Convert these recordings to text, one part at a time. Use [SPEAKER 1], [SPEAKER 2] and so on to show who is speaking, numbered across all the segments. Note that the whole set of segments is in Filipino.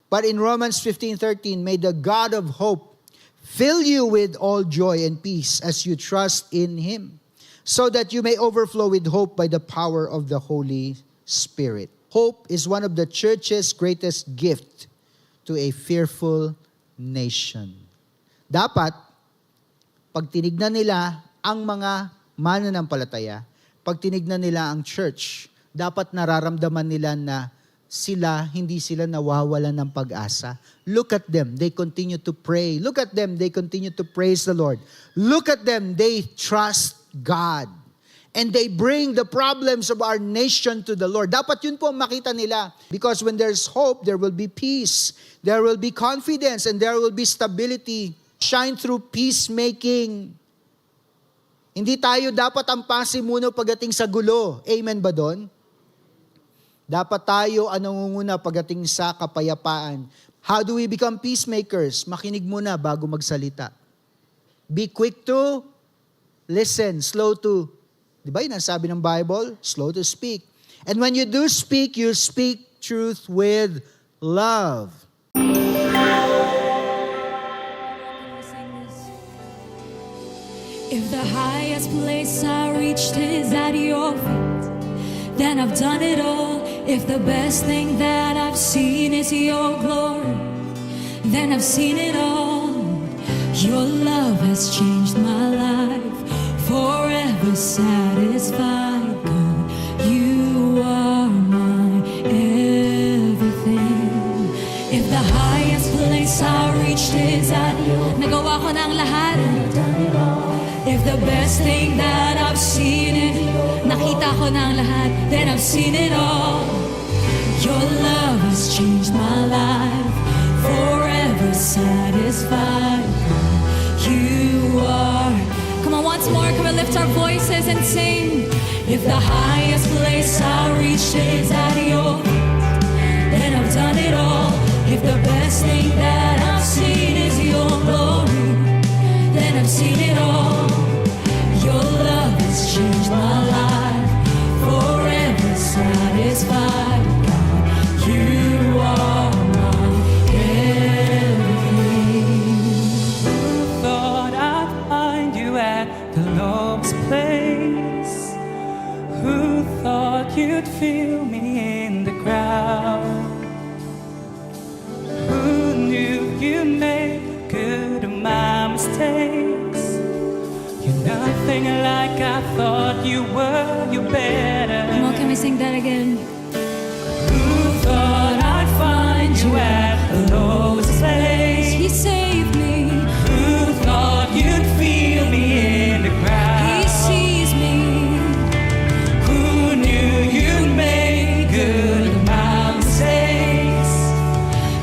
[SPEAKER 1] But in Romans 15:13, may the God of hope fill you with all joy and peace as you trust in Him, so that you may overflow with hope by the power of the Holy Spirit. Hope is one of the church's greatest gift to a fearful nation. Dapat, pag tinignan nila ang mga mananampalataya, pag tinignan nila ang church, dapat nararamdaman nila na hindi sila nawawalan ng pag-asa. Look at them, they continue to pray. Look at them, they continue to praise the Lord. Look at them, they trust God. And they bring the problems of our nation to the Lord. Dapat yun po ang makita nila. Because when there's hope, there will be peace. There will be confidence and there will be stability. Shine through peacemaking. Hindi tayo dapat ang pasimuno pagdating sa gulo. Amen ba doon? Dapat tayo ang nangunguna pagdating sa kapayapaan. How do we become peacemakers? Makinig muna bago magsalita. Be quick to listen, slow to, di ba yun ang sabi ng Bible? Slow to speak. And when you do speak, you speak truth with love.
[SPEAKER 2] If the highest place I reached is at your feet, then I've done it all. If the best thing that I've seen is your glory, then I've seen it all. Your love has changed my life, forever satisfied. God, you are my everything. If the highest place I reached is at your feet, nagawa ko ng lahat. If the best thing that I've seen is nakita ko ng lahat, then I've seen it all. Your love has changed my life, forever satisfied. You are. Come on, once more, can we lift our voices and sing? If the highest place I reached is at your feet, then I've done it all. If the best thing that I've seen is your glory, then I've seen it all. Your love has changed my life, forever satisfied. God, you are my everything.
[SPEAKER 3] Who thought I'd find you at the lowest place? Who thought you'd feel me in the crowd? Who knew you'd make good of my mistakes? You're nothing like I thought you were, you're better.
[SPEAKER 2] Come on, can we sing that again?
[SPEAKER 3] Who thought I'd find you at the lowest place?
[SPEAKER 2] He saved me.
[SPEAKER 3] Who thought you'd feel me in the crowd?
[SPEAKER 2] He sees me.
[SPEAKER 3] Who knew you'd make good of my mistakes?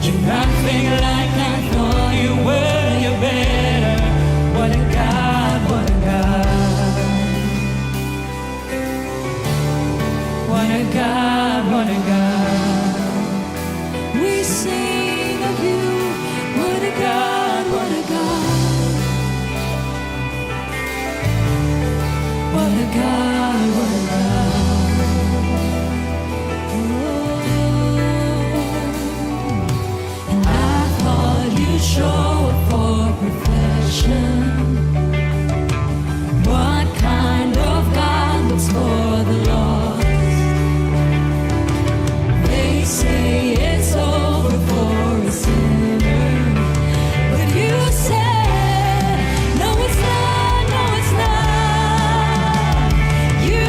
[SPEAKER 3] You're nothing like I thought you were, you're better. What a God, what a God. What a God, what a God.
[SPEAKER 2] We sing of you. What a God, what a God. What a God, what a God. Oh. And I thought you'd show up for perfection. What kind of God looks for the lost? They say it's over for a sinner, but you said, no it's not, no it's not. You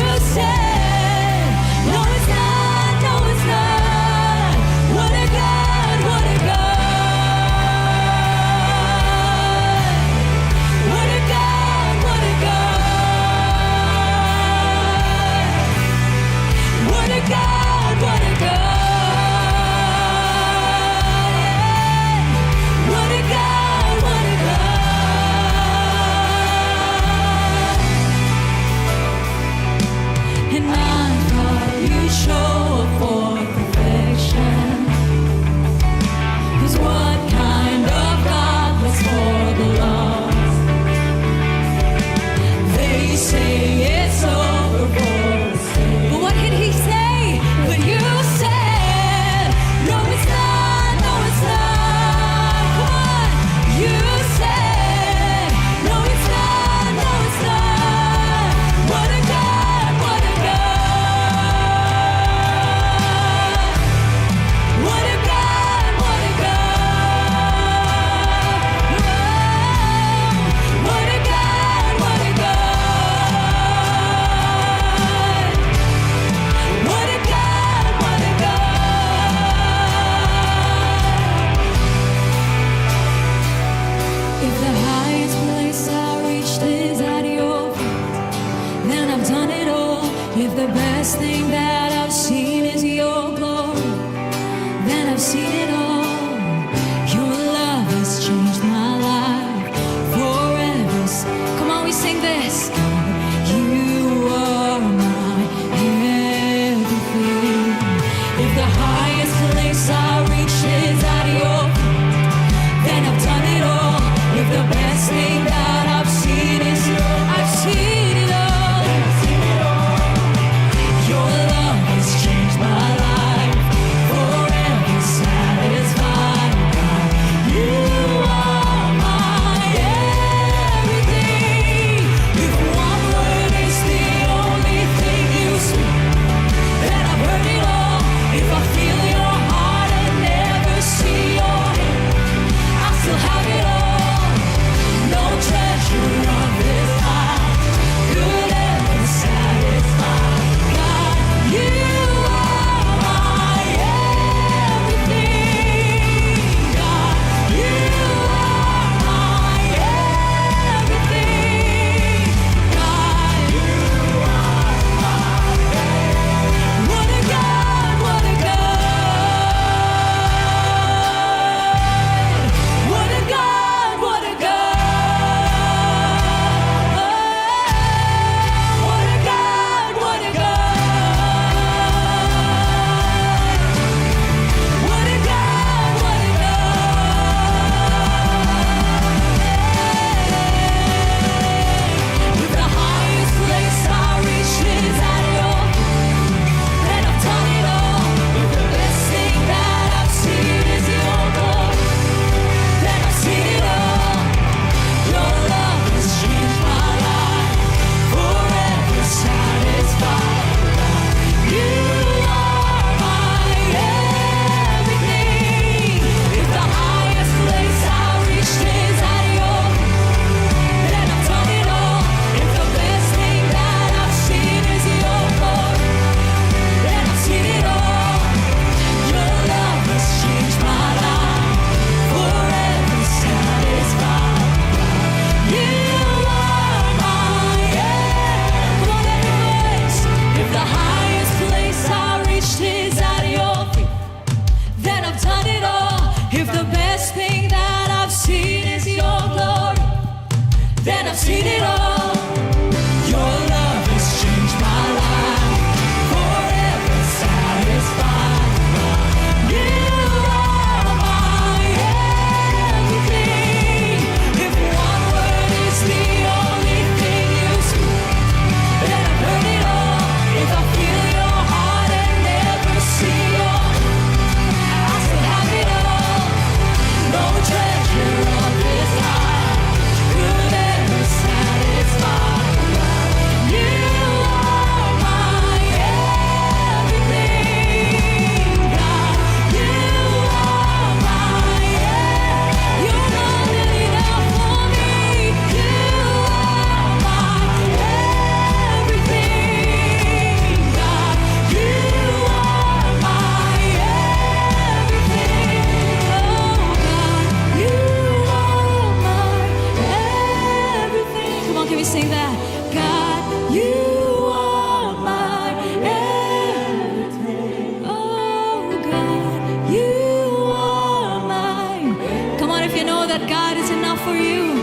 [SPEAKER 2] know that God is enough for you?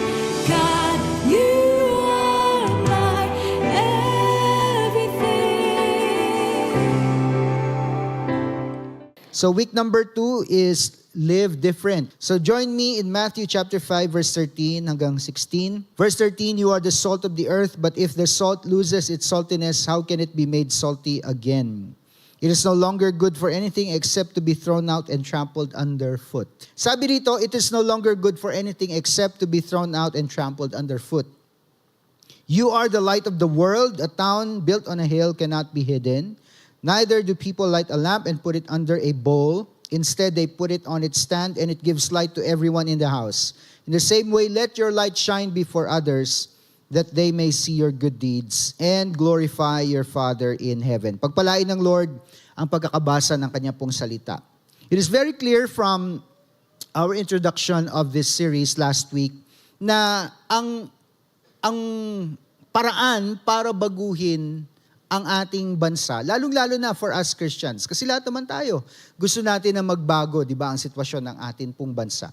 [SPEAKER 2] God, you are my everything.
[SPEAKER 1] So week number 2 is live different. So join me in Matthew chapter 5 verse 13 hanggang 16. Verse 13, you are the salt of the earth, but if the salt loses its saltiness, how can it be made salty again? It is no longer good for anything except to be thrown out and trampled underfoot. Sabi rito, it is no longer good for anything except to be thrown out and trampled underfoot. You are the light of the world. A town built on a hill cannot be hidden. Neither do people light a lamp and put it under a bowl. Instead, they put it on its stand, and it gives light to everyone in the house. In the same way, let your light shine before others, that they may see your good deeds and glorify your Father in heaven. Pagpalain ng Lord ang pagkakabasa ng kanya pong salita. It is very clear from our introduction of this series last week na ang paraan para baguhin ang ating bansa, lalong-lalo na for us Christians. Kasi lahat naman tayo, gusto natin na magbago, di ba, ang sitwasyon ng atin pong bansa.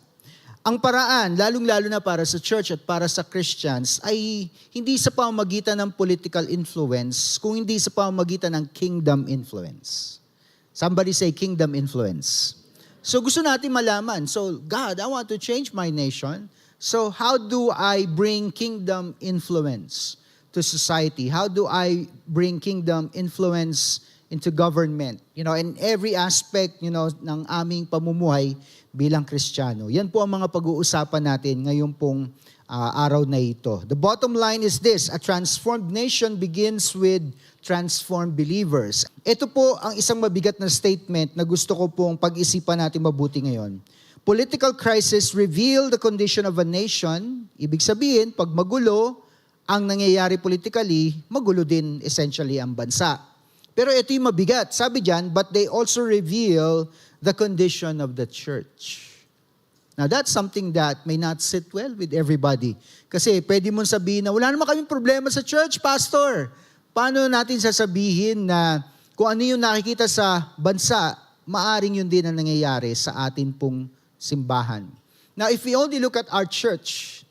[SPEAKER 1] Ang paraan, lalong-lalo na para sa church at para sa Christians, ay hindi sa pamamagitan ng political influence, kung hindi sa pamamagitan ng kingdom influence. Somebody say kingdom influence. So gusto natin malaman, so God, I want to change my nation. So how do I bring kingdom influence to society? How do I bring kingdom influence into government? You know, in every aspect, you know, ng aming pamumuhay bilang Kristiyano. Yan po ang mga pag-uusapan natin ngayon pong araw na ito. The bottom line is this: a transformed nation begins with transformed believers. Ito po ang isang mabigat na statement na gusto ko pong pag-isipan natin mabuti ngayon. Political crisis reveal the condition of a nation. Ibig sabihin, pag magulo ang nangyayari politically, magulo din essentially ang bansa. Pero ito yung mabigat. Sabi diyan, but they also reveal the condition of the church. Now that's something that may not sit well with everybody. Kasi pwede mong sabihin na wala naman kaming problema sa church, pastor. Paano natin sasabihin na kung ano yung nakikita sa bansa, maaring yun din ang nangyayari sa atin pong simbahan. Now if we only look at our church,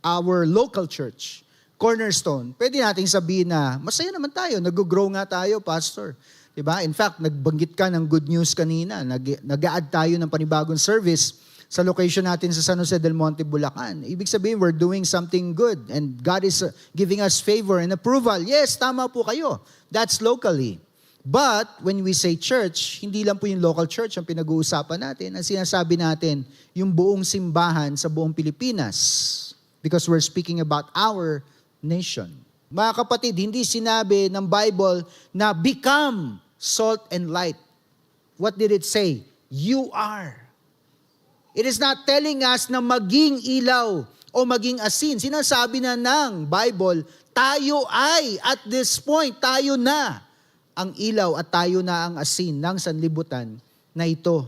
[SPEAKER 1] our local church, Cornerstone, pwede nating sabihin na masaya naman tayo, nag-grow nga tayo, pastor. Diba? In fact, nagbanggit ka ng good news kanina, nag-a-add tayo ng panibagong service sa location natin sa San Jose del Monte, Bulacan. Ibig sabihin, we're doing something good and God is giving us favor and approval. Yes, tama po kayo. That's locally. But when we say church, hindi lang po yung local church ang pinag-uusapan natin. Ang sinasabi natin, yung buong simbahan sa buong Pilipinas. Because we're speaking about our nation. Mga kapatid, hindi sinabi ng Bible na become salt and light. What did it say? You are. It is not telling us na maging ilaw o maging asin. Sinasabi na ng Bible, tayo ay, at this point, tayo na ang ilaw at tayo na ang asin ng sanlibutan na ito.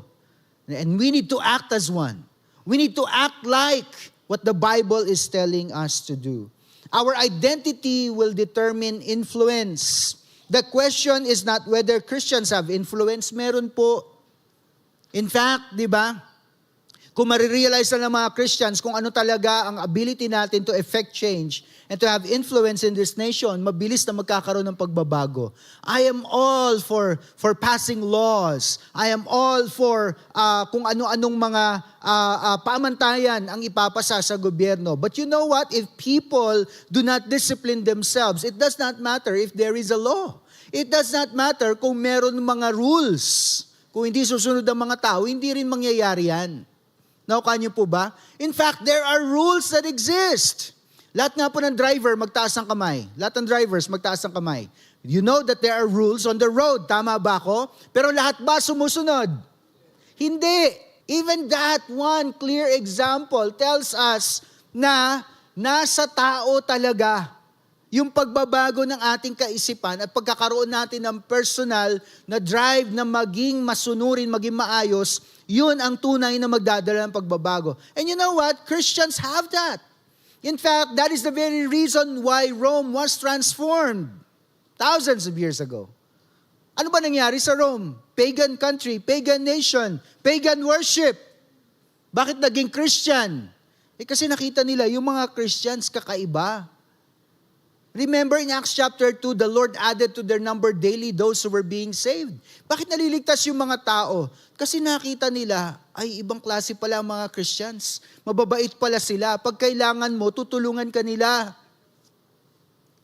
[SPEAKER 1] And we need to act as one. We need to act like what the Bible is telling us to do. Our identity will determine influence. The question is not whether Christians have influence. Meron po. In fact, di ba, kung marirealize na ng mga Christians kung ano talaga ang ability natin to effect change and to have influence in this nation, mabilis na magkakaroon ng pagbabago. I am all for passing laws. I am all for kung ano-anong mga pamantayan ang ipapasa sa gobyerno. But you know what? If people do not discipline themselves, it does not matter if there is a law. It does not matter kung meron mga rules. Kung hindi susunod ang mga tao, hindi rin mangyayari yan. Nauka niyo po ba? In fact, there are rules that exist. Lahat nga po ng driver, magtaas ang kamay. Lahat ng drivers, magtaas ang kamay. You know that there are rules on the road. Tama ba ako? Pero lahat ba sumusunod? Hindi. Even that one clear example tells us na nasa tao talaga yung pagbabago ng ating kaisipan at pagkakaroon natin ng personal na drive na maging masunurin, maging maayos, yun ang tunay na magdadala ng pagbabago. And you know what? Christians have that. In fact, that is the very reason why Rome was transformed thousands of years ago. Ano ba nangyari sa Rome? Pagan country, pagan nation, pagan worship. Bakit naging Christian? Kasi nakita nila yung mga Christians kakaiba. Remember in Acts chapter 2, the Lord added to their number daily those who were being saved. Bakit naliligtas yung mga tao? Kasi nakita nila, ay ibang klase pala ang mga Christians. Mababait pala sila. Pag kailangan mo, tutulungan ka nila.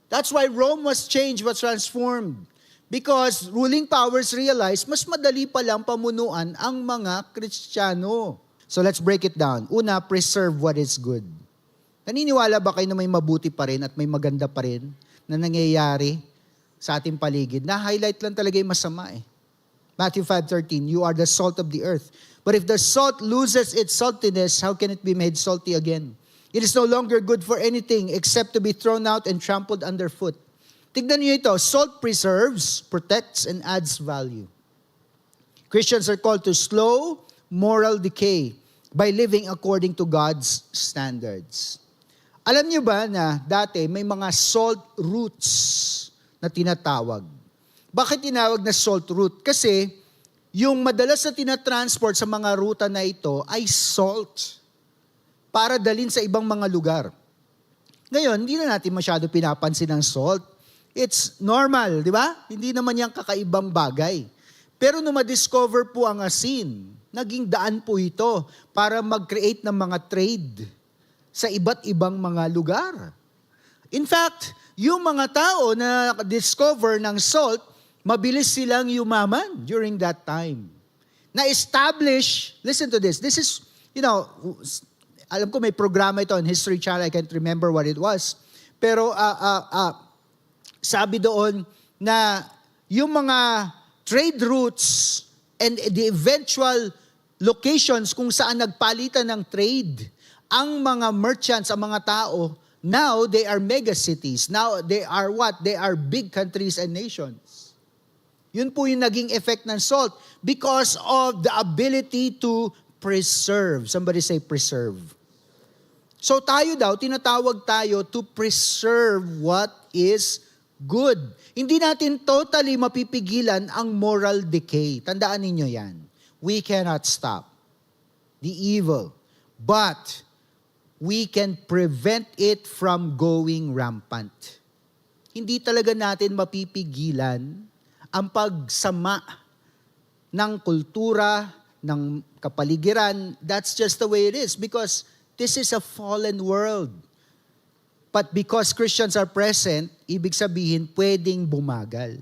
[SPEAKER 1] That's why Rome was changed, was transformed. Because ruling powers realized, mas madali palang pamunuan ang mga Kristiyano. So let's break it down. Una, preserve what is good. Naniniwala ba kayo na may mabuti pa rin at may maganda pa rin na nangyayari sa ating paligid? Na-highlight lang talaga yung masama eh. Matthew 5:13, you are the salt of the earth. But if the salt loses its saltiness, how can it be made salty again? It is no longer good for anything except to be thrown out and trampled underfoot. Tignan niyo ito, salt preserves, protects, and adds value. Christians are called to slow moral decay by living according to God's standards. Alam niyo ba na dati may mga salt routes na tinatawag? Bakit tinawag na salt route? Kasi yung madalas na tinatransport sa mga ruta na ito ay salt para dalhin sa ibang mga lugar. Ngayon, hindi na natin masyado pinapansin ang salt. It's normal, di ba? Hindi naman yan kakaibang bagay. Pero nung ma-discover po ang asin, naging daan po ito para mag-create ng mga trade sa iba't ibang mga lugar. In fact, yung mga tao na discover ng salt, mabilis silang yumaman during that time. Na-establish, listen to this is, alam ko may programa ito on History Channel, I can't remember what it was. Pero sabi doon na yung mga trade routes and the eventual locations kung saan nagpalitan ng trade, ang mga merchants, ang mga tao, now they are mega cities. Now they are what? They are big countries and nations. Yun po yung naging effect ng salt because of the ability to preserve. Somebody say preserve. So tayo daw, tinatawag tayo to preserve what is good. Hindi natin totally mapipigilan ang moral decay. Tandaan ninyo yan. We cannot stop the evil. But we can prevent it from going rampant. Hindi talaga natin mapipigilan ang pagsama ng kultura, ng kapaligiran. That's just the way it is because this is a fallen world. But because Christians are present, ibig sabihin, pwedeng bumagal.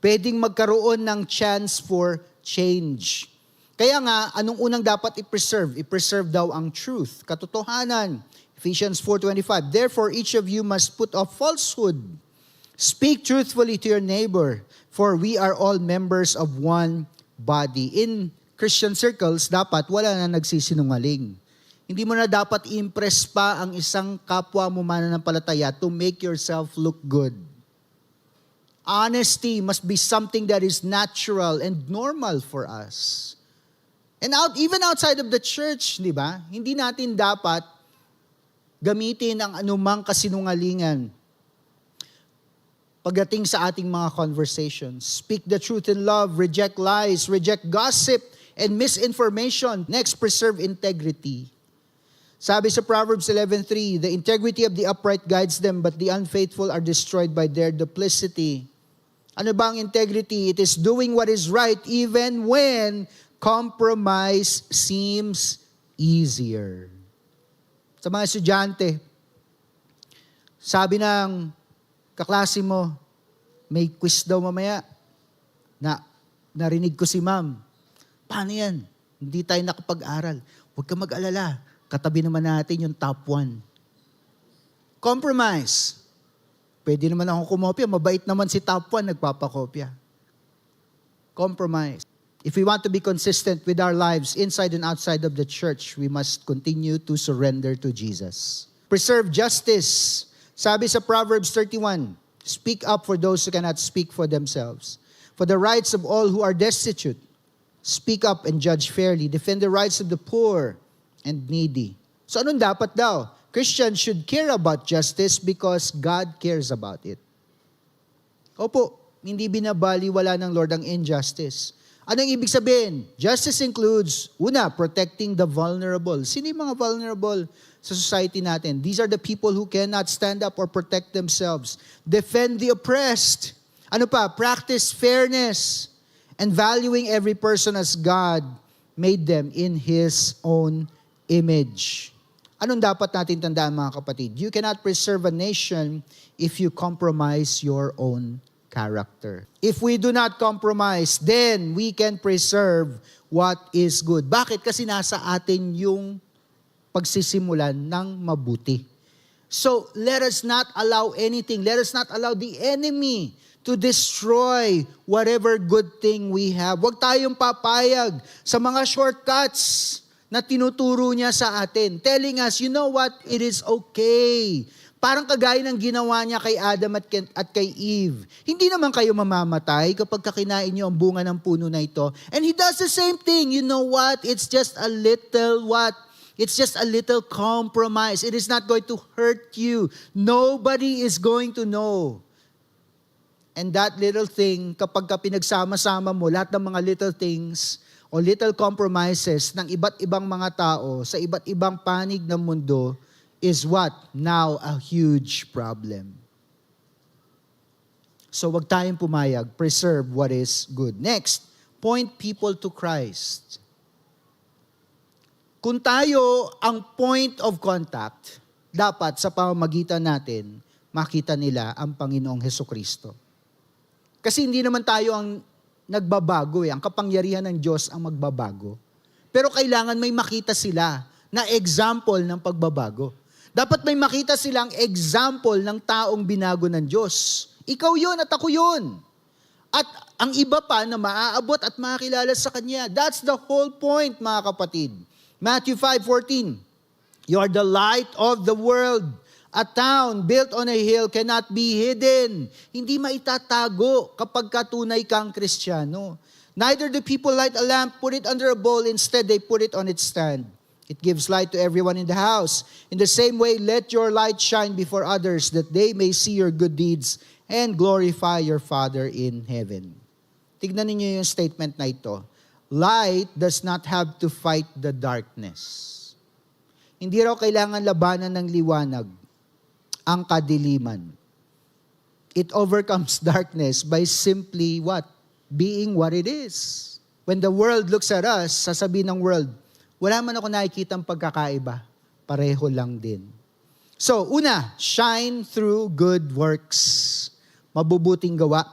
[SPEAKER 1] Pwedeng magkaroon ng chance for change. Kaya nga, anong unang dapat i-preserve? I-preserve daw ang truth, katotohanan. Ephesians 4:25, therefore each of you must put off falsehood. Speak truthfully to your neighbor, for we are all members of one body. In Christian circles, dapat wala na nagsisinungaling. Hindi mo na dapat i-impress pa ang isang kapwa mo mananampalataya to make yourself look good. Honesty must be something that is natural and normal for us. And even outside of the church, di ba? Hindi natin dapat gamitin ang anumang kasinungalingan pagdating sa ating mga conversations. Speak the truth in love, reject lies, reject gossip, and misinformation. Next, preserve integrity. Sabi sa Proverbs 11:3, the integrity of the upright guides them, but the unfaithful are destroyed by their duplicity. Ano ba ang integrity? It is doing what is right even when compromise seems easier. Sa mga estudyante, sabi ng kaklase mo, may quiz daw mamaya. Narinig ko si ma'am. Paano yan? Hindi tayo nakapag-aral. Huwag ka mag-alala. Katabi naman natin yung top 1. Compromise. Pwede naman akong kumopya. Mabait naman si top 1, nagpapakopya. Compromise. If we want to be consistent with our lives inside and outside of the church, we must continue to surrender to Jesus. Preserve justice. Sabi sa Proverbs 31, speak up for those who cannot speak for themselves. For the rights of all who are destitute, speak up and judge fairly. Defend the rights of the poor and needy. So anong dapat daw? Christians should care about justice because God cares about it. Opo, hindi binabaliwala ng Lord ang injustice. Anong ibig sabihin? Justice includes, una, protecting the vulnerable. Sino yung mga vulnerable sa society natin? These are the people who cannot stand up or protect themselves. Defend the oppressed. Ano pa? Practice fairness and valuing every person as God made them in His own image. Anong dapat natin tandaan, mga kapatid? You cannot preserve a nation if you compromise your own character. If we do not compromise, then we can preserve what is good. Bakit? Kasi nasa atin yung pagsisimulan ng mabuti. So, let us not allow anything, let us not allow the enemy to destroy whatever good thing we have. Huwag tayong papayag sa mga shortcuts na tinuturo niya sa atin, telling us, you know what, it is okay. Parang kagaya ng ginawa niya kay Adam at kay Eve. Hindi naman kayo mamamatay kapag kakinain niyo ang bunga ng puno na ito. And He does the same thing. You know what? It's just a little what? It's just a little compromise. It is not going to hurt you. Nobody is going to know. And that little thing, kapag pinagsama-sama mo, lahat ng mga little things o little compromises ng iba't ibang mga tao sa iba't ibang panig ng mundo, is what? Now a huge problem. So wag tayong pumayag. Preserve what is good. Next, point people to Christ. Kung tayo ang point of contact, dapat sa pamamagitan natin, makita nila ang Panginoong Hesukristo. Kasi hindi naman tayo ang nagbabago Ang kapangyarihan ng Diyos ang magbabago. Pero kailangan may makita sila na example ng pagbabago. Dapat may makita silang example ng taong binago ng Diyos. Ikaw yun at ako yun. At ang iba pa na maaabot at makakilala sa Kanya. That's the whole point, mga kapatid. Matthew 5:14. You are the light of the world. A town built on a hill cannot be hidden. Hindi maitatago kapag katunay kang Kristiyano. Neither do people light a lamp, put it under a bowl. Instead, they put it on its stand. It gives light to everyone in the house. In the same way, let your light shine before others, that they may see your good deeds and glorify your Father in heaven. Tignan ninyo yung statement na ito. Light does not have to fight the darkness. Hindi raw kailangan labanan ng liwanag ang kadiliman. It overcomes darkness by simply what? Being what it is. When the world looks at us, sasabihin ng world, wala man ako nakikitang pagkakaiba. Pareho lang din. So, una, shine through good works. Mabubuting gawa.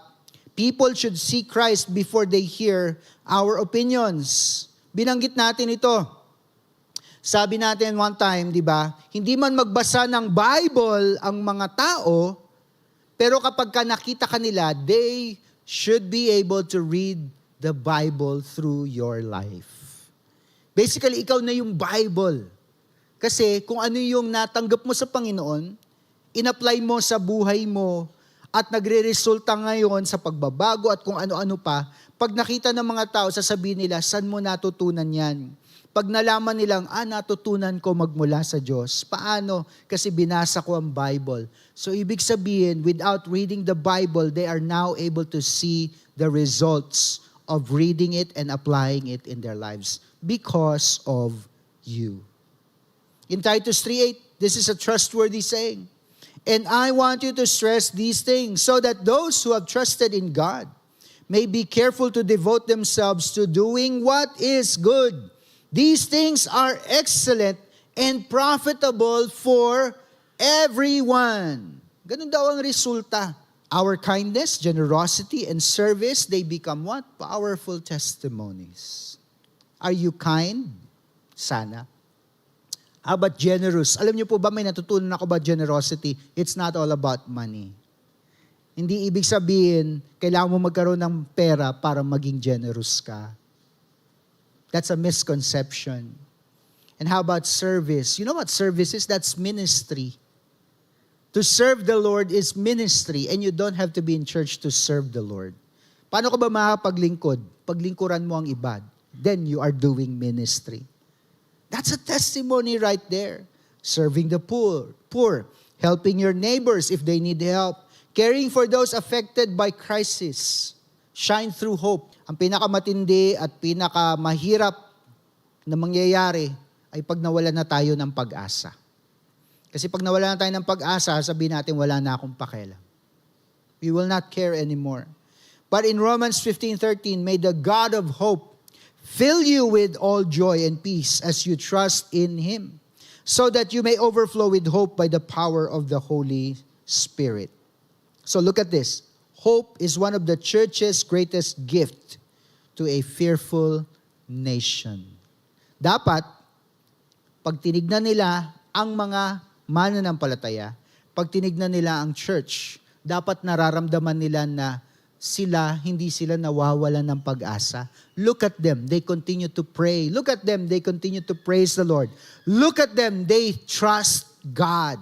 [SPEAKER 1] People should see Christ before they hear our opinions. Binanggit natin ito. Sabi natin one time, di ba? Hindi man magbasa ng Bible ang mga tao, pero kapag nakita kanila, they should be able to read the Bible through your life. Basically, ikaw na yung Bible. Kasi kung ano yung natanggap mo sa Panginoon, in-apply mo sa buhay mo, at nagre-resulta ngayon sa pagbabago at kung ano-ano pa, pag nakita ng mga tao, sasabihin nila, saan mo natutunan yan? Pag nalaman nilang, natutunan ko magmula sa Diyos. Paano? Kasi binasa ko ang Bible. So ibig sabihin, without reading the Bible, they are now able to see the results of reading it and applying it in their lives because of you. In Titus 3:8, this is a trustworthy saying. And I want you to stress these things so that those who have trusted in God may be careful to devote themselves to doing what is good. These things are excellent and profitable for everyone. Ganun daw ang resulta. Our kindness, generosity, and service, they become what? Powerful testimonies. Are you kind? Sana. How about generous? Alam niyo po ba, may natutunan ako about generosity? It's not all about money. Hindi ibig sabihin, kailangan mo magkaroon ng pera para maging generous ka. That's a misconception. And how about service? You know what service is? That's ministry. To serve the Lord is ministry, and you don't have to be in church to serve the Lord. Paano ka ba makapaglingkod? Paglingkuran mo ang iba. Then you are doing ministry. That's a testimony right there. Serving the poor, helping your neighbors if they need help, caring for those affected by crisis. Shine through hope. Ang pinakamatindi at pinakamahirap na mangyayari ay pag nawalan na tayo ng pag-asa. Kasi pag nawalan na tayo ng pag-asa, sabihin natin wala na akong pakialam. We will not care anymore. But in Romans 15:13, may the God of hope fill you with all joy and peace as you trust in Him, so that you may overflow with hope by the power of the Holy Spirit. So look at this. Hope is one of the church's greatest gift to a fearful nation. Dapat, pag tinignan nila ang mga mananampalataya, pag tinignan nila ang church, dapat nararamdaman nila na hindi sila nawawalan ng pag-asa. Look at them, they continue to pray. Look at them, they continue to praise the Lord. Look at them, they trust God.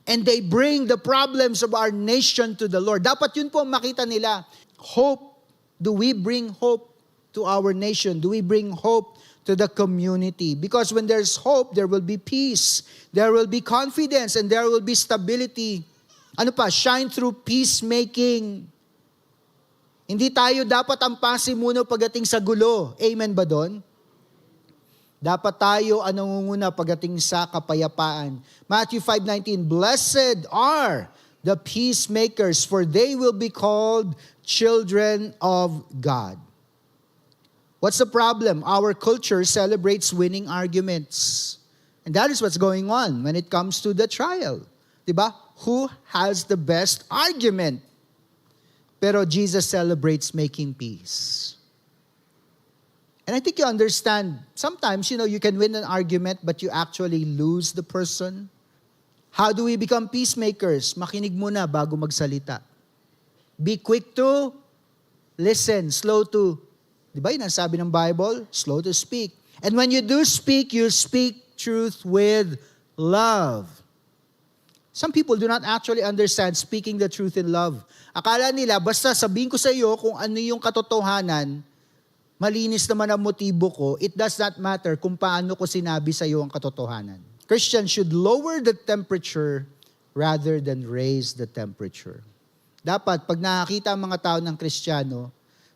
[SPEAKER 1] And they bring the problems of our nation to the Lord. Dapat yun po makita nila. Hope. Do we bring hope to our nation? Do we bring hope to the community? Because when there's hope, there will be peace. There will be confidence and there will be stability. Ano pa? Shine through peacemaking. Hindi tayo dapat ang pasimuno pagdating sa gulo. Amen ba doon? Dapat tayo ang nangunguna pagdating sa kapayapaan. Matthew 5:19, Blessed are the peacemakers, for they will be called children of God. What's the problem? Our culture celebrates winning arguments. And that is what's going on when it comes to the trial. Diba? Who has the best argument? Pero Jesus celebrates making peace. And I think you understand, sometimes, you can win an argument, but you actually lose the person. How do we become peacemakers? Makinig muna bago magsalita. Be quick to listen, slow to, di ba yun ang sabi ng Bible? Slow to speak. And when you do speak, you speak truth with love. Some people do not actually understand speaking the truth in love. Akala nila, basta sabihin ko sa iyo kung ano yung katotohanan, malinis naman ang motibo ko, it does not matter kung paano ko sinabi sa iyo ang katotohanan. Christians should lower the temperature rather than raise the temperature. Dapat, pag nakakita ang mga tao ng Kristiyano,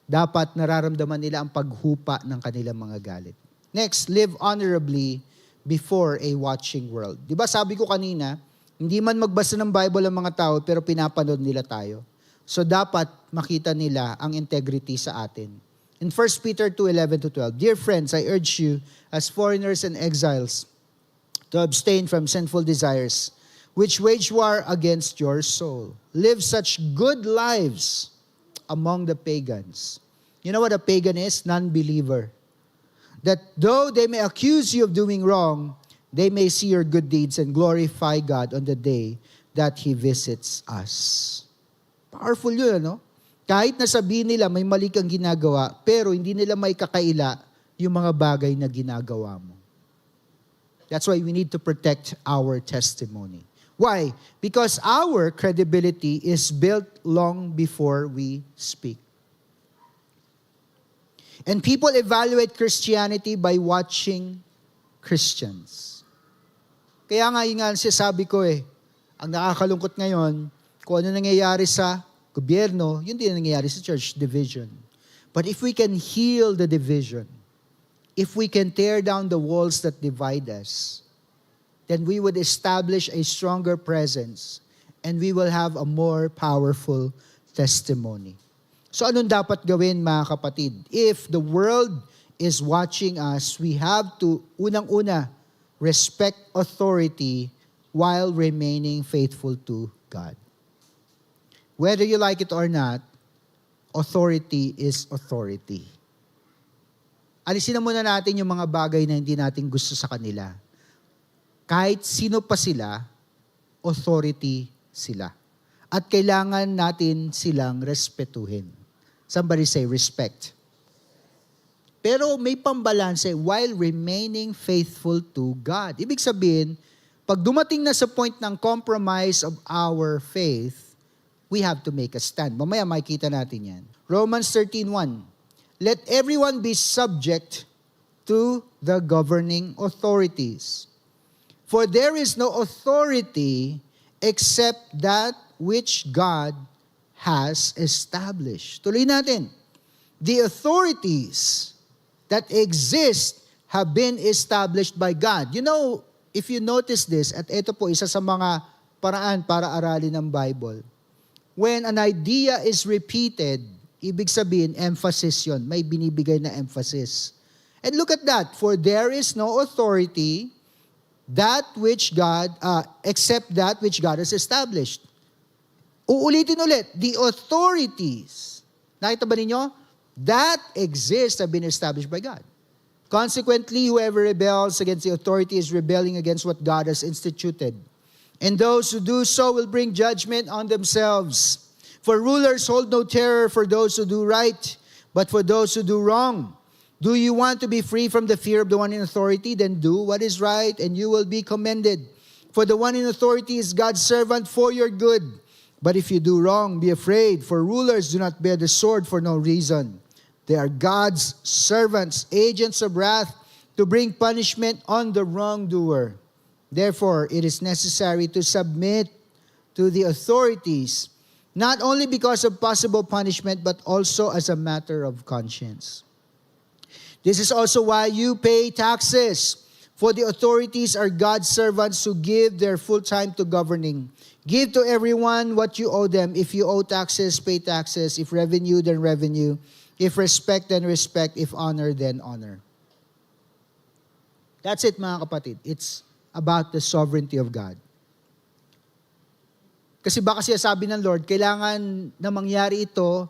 [SPEAKER 1] dapat nararamdaman nila ang paghupa ng kanilang mga galit. Next, live honorably before a watching world. Di ba sabi ko kanina, hindi man magbasa ng Bible ang mga tao, pero pinapanood nila tayo. So dapat makita nila ang integrity sa atin. In 1 Peter 2:11-12, Dear friends, I urge you, as foreigners and exiles, to abstain from sinful desires, which wage war against your soul. Live such good lives among the pagans. You know what a pagan is? Non-believer. That though they may accuse you of doing wrong, they may see your good deeds and glorify God on the day that He visits us. Powerful yun, ano? Kahit na sabihin nila may mali kang ginagawa, pero hindi nila may kakaila yung mga bagay na ginagawa mo. That's why we need to protect our testimony. Why? Because our credibility is built long before we speak. And people evaluate Christianity by watching Christians. Kaya nga yung nga sabi ko ang nakakalungkot ngayon, kung ano nangyayari sa gobyerno, yun din nangyayari sa church, division. But if we can heal the division, if we can tear down the walls that divide us, then we would establish a stronger presence and we will have a more powerful testimony. So anong dapat gawin, mga kapatid? If the world is watching us, we have to, unang-una, respect authority while remaining faithful to God. Whether you like it or not, authority is authority. Alisin na muna natin yung mga bagay na hindi natin gusto sa kanila. Kahit sino pa sila, authority sila. At kailangan natin silang respetuhin. Somebody say respect. Pero may pambalanse while remaining faithful to God. Ibig sabihin, pag dumating na sa point ng compromise of our faith, we have to make a stand. Mamaya makikita natin yan. Romans 13:1. Let everyone be subject to the governing authorities. For there is no authority except that which God has established. Tuloy natin. The authorities that exist have been established by God. You know, if you notice this, at ito po isa sa mga paraan para aralin ng Bible. When an idea is repeated, ibig sabihin, emphasis yon. May binibigay na emphasis. And look at that. For there is no authority except that which God has established. Uulitin ulit. The authorities, nakita ba ninyo? That exist have been established by God. Consequently, whoever rebels against the authority is rebelling against what God has instituted. And those who do so will bring judgment on themselves. For rulers hold no terror for those who do right, but for those who do wrong. Do you want to be free from the fear of the one in authority? Then do what is right, and you will be commended. For the one in authority is God's servant for your good. But if you do wrong, be afraid, for rulers do not bear the sword for no reason. They are God's servants, agents of wrath, to bring punishment on the wrongdoer. Therefore, it is necessary to submit to the authorities, not only because of possible punishment, but also as a matter of conscience. This is also why you pay taxes, for the authorities are God's servants who give their full time to governing. Give to everyone what you owe them. If you owe taxes, pay taxes. If revenue, then revenue. If respect, then respect. If honor, then honor. That's it, mga kapatid. It's about the sovereignty of God. Kasi baka siya sabi ng Lord, kailangan na mangyari ito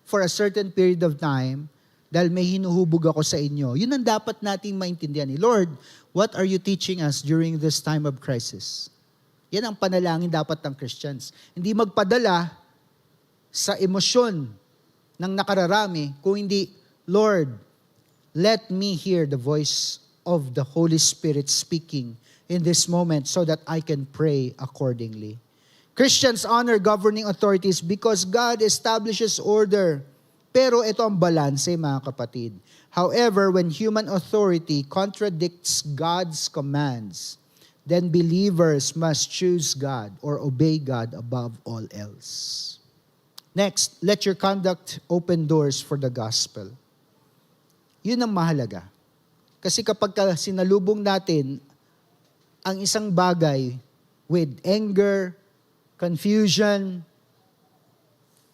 [SPEAKER 1] for a certain period of time dahil may hinuhubog ako sa inyo. Yun ang dapat nating maintindihan. Lord, what are you teaching us during this time of crisis? Yan ang panalangin dapat ng Christians. Hindi magpadala sa emosyon ng nakararami, kung hindi, Lord, let me hear the voice of the Holy Spirit speaking in this moment so that I can pray accordingly. Christians honor governing authorities because God establishes order. Pero ito ang balanse, mga kapatid. However, when human authority contradicts God's commands, then believers must choose God or obey God above all else. Next, let your conduct open doors for the gospel. Yun ang mahalaga. Kasi kapag sinalubong natin ang isang bagay with anger, confusion,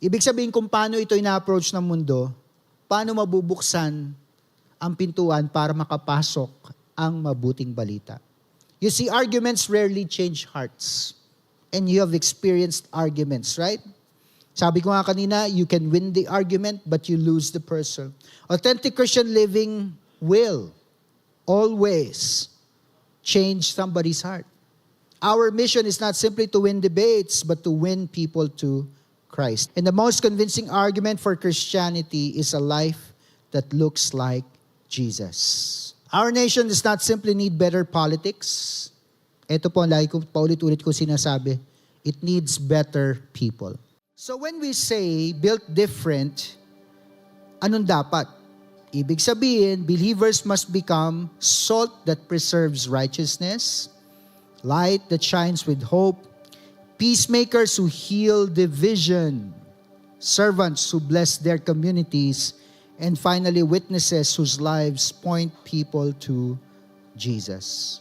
[SPEAKER 1] ibig sabihin kung paano ito ina-approach ng mundo, paano mabubuksan ang pintuan para makapasok ang mabuting balita. You see, arguments rarely change hearts. And you have experienced arguments, right? Sabi ko nga kanina, you can win the argument, but you lose the person. Authentic Christian living will always change somebody's heart. Our mission is not simply to win debates, but to win people to Christ. And the most convincing argument for Christianity is a life that looks like Jesus. Our nation does not simply need better politics. Ito po, lagi ko paulit-ulit ko sinasabi, it needs better people. So when we say built different, anong dapat? Ibig sabihin, believers must become salt that preserves righteousness, light that shines with hope, peacemakers who heal division, servants who bless their communities, and finally witnesses whose lives point people to Jesus.